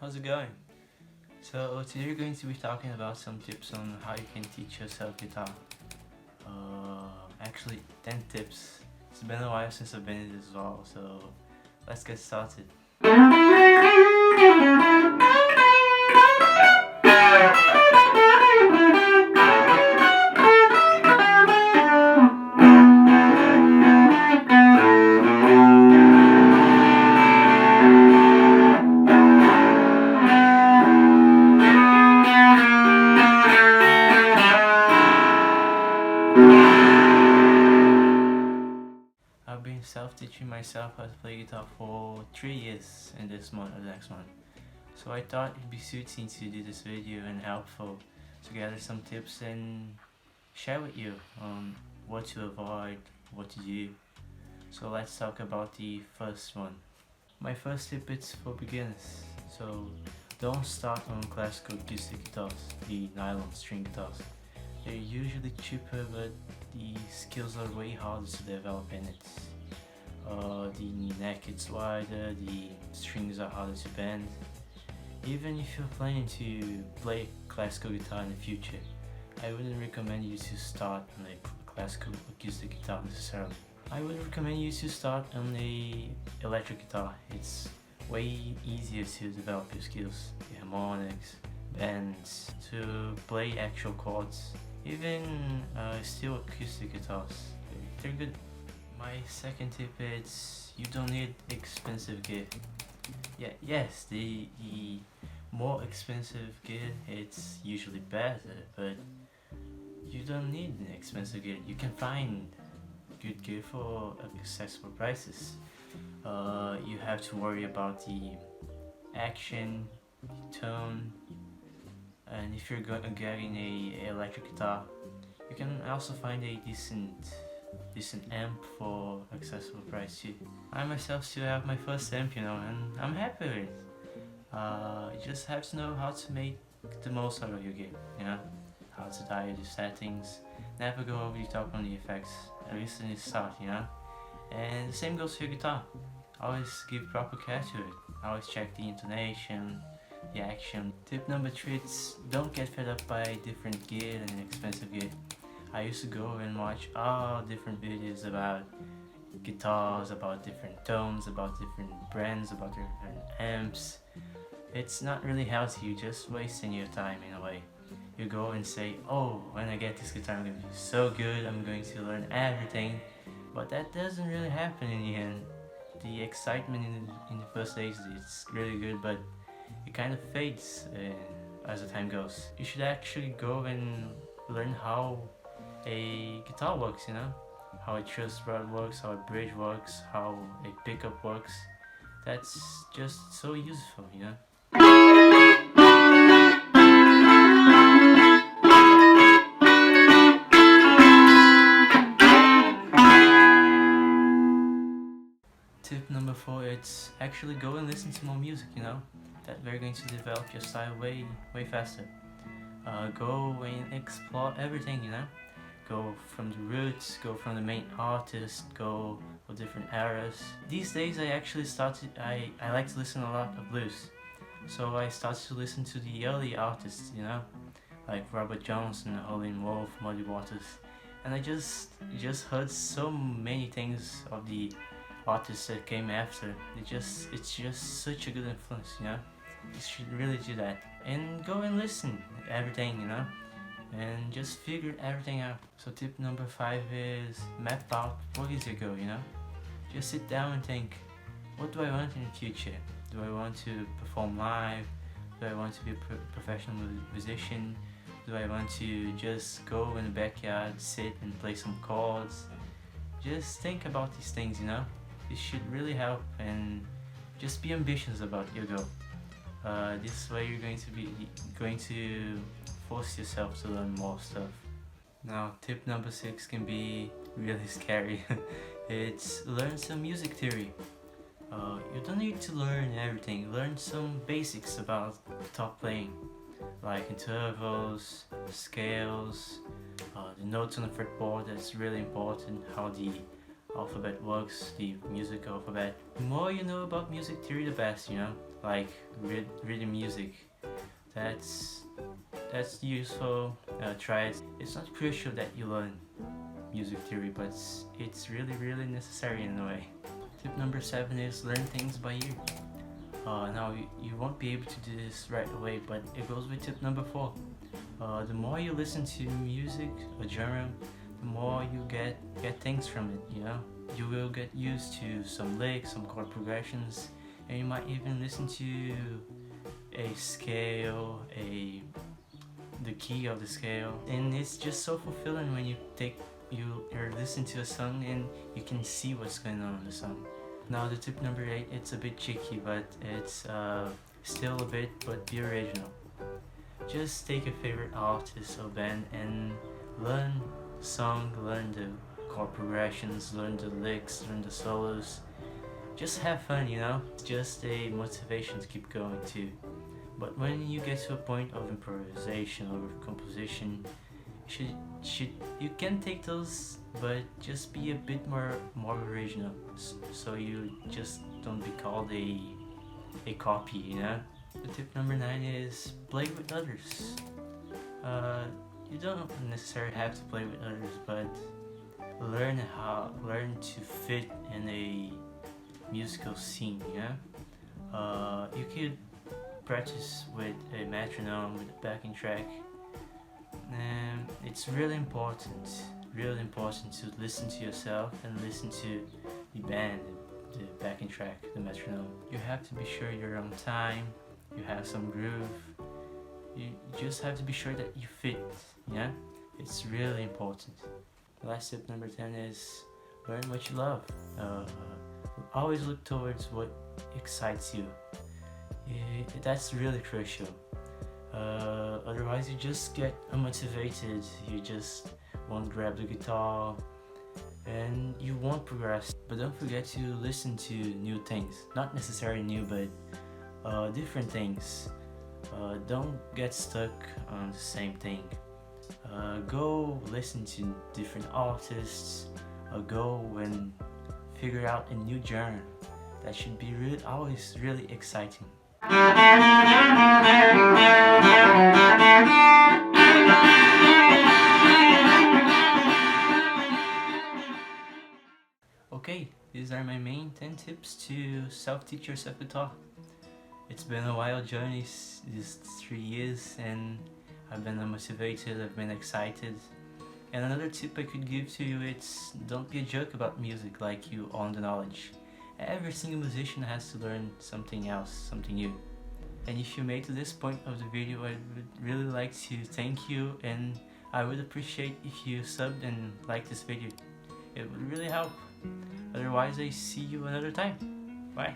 how's it going? So today we're going to be talking about some tips on how you can teach yourself guitar. Actually 10 tips. It's been a while since I've been in this as well, so let's get started. I've been self-teaching myself how to play guitar for 3 years in this month or the next month. So I thought it'd be suiting to do this video and helpful to gather some tips and share with you on what to avoid, what to do. So let's talk about the first one. My first tip is for beginners. So don't start on classical acoustic guitars, the nylon string guitars. They're usually cheaper, but the skills are way harder to develop in it. The neck is wider, the strings are harder to bend. Even if you're planning to play classical guitar in the future, I wouldn't recommend you to start on a classical acoustic guitar necessarily. I would recommend you to start on a electric guitar. It's way easier to develop your skills, the harmonics, bends, to play actual chords. Even steel acoustic guitars, they're good. My second tip is you don't need expensive gear. Yes, the more expensive gear, it's usually better, but you don't need an expensive gear. You can find good gear for accessible prices. You have to worry about the action, the tone, and if you're getting a electric guitar, you can also find a decent amp for accessible price too. I myself still have my first amp, and I'm happy with it. You just have to know how to make the most out of your gear, how to dial the settings, never go over the top on the effects, at least in the start, And the same goes for your guitar. Always give proper care to it. Always check the intonation, the action. Tip number 3 is don't get fed up by different gear and expensive gear. I used to go and watch all different videos about guitars, about different tones, about different brands, about different amps. It's not really healthy, you're just wasting your time in a way. You go and say, oh, when I get this guitar I'm going to be so good, I'm going to learn everything. But that doesn't really happen in the end. The excitement in the first days is really good, but it kind of fades as the time goes. You should actually go and learn how a guitar works, how a truss rod works, how a bridge works, how a pickup works. That's just so useful, Tip number 4, it's actually go and listen to more music, that we're going to develop your style way faster. Go and explore everything, Go from the roots, go from the main artist, go for different eras. These days I actually I like to listen a lot of blues. So I started to listen to the early artists, like Robert Johnson, Howlin' Wolf, Muddy Waters. And I just heard so many things of the artists that came after. It's just such a good influence, You should really do that. And go and listen to everything, and just figure everything out. So tip number 5 is map out what is your goal, Just sit down and think, what do I want in the future? Do I want to perform live? Do I want to be a professional musician? Do I want to just go in the backyard, sit and play some chords? Just think about these things, This should really help, and just be ambitious about your goal. This way you're going to force yourself to learn more stuff. Now tip number 6 can be really scary. It's learn some music theory. You don't need to learn everything. Learn some basics about guitar playing, like intervals, scales, the notes on the fretboard. That's really important, how the alphabet works, the music alphabet. The more you know about music theory, the best, like rhythm music. That's useful. Try it. It's not crucial that you learn music theory, but it's really necessary in a way. Tip number 7 is learn things by ear. Now you won't be able to do this right away, but it goes with tip number 4. The more you listen to music or genre, the more you get things from it. You know, you will get used to some licks, some chord progressions, and you might even listen to a scale, the key of the scale, and it's just so fulfilling when you listen to a song and you can see what's going on in the song. Now the tip number 8, it's a bit cheeky, but it's still a bit, but be original. Just take a favorite artist or band and learn the song, learn the chord progressions, learn the licks, learn the solos. Just have fun, you know? It's just a motivation to keep going too. But when you get to a point of improvisation or composition, you can take those, but just be a bit more original, so you just don't be called a copy, you know? The tip number 9 is play with others. You don't necessarily have to play with others, but learn to fit in a musical scene, yeah? You could practice with a metronome, with a backing track, and it's really important to listen to yourself and listen to the band, the backing track, the metronome. You have to be sure you're on time, you have some groove, you just have to be sure that you fit, yeah? It's really important. The last tip number 10 is learn what you love. Always look towards what excites you. That's really crucial. Otherwise you just get unmotivated, you just won't grab the guitar and you won't progress. But don't forget to listen to new things, not necessarily new, but different things. Don't get stuck on the same thing. Go listen to different artists, go and figure out a new genre. That should be always really exciting. Okay, these are my main 10 tips to self-teach yourself guitar. It's been a wild journey, these 3 years, and I've been motivated, I've been excited. And another tip I could give to you, it's don't be a jerk about music like you own the knowledge. Every single musician has to learn something else, something new. And if you made to this point of the video, I would really like to thank you, and I would appreciate if you subbed and liked this video. It would really help. Otherwise, I see you another time. Bye.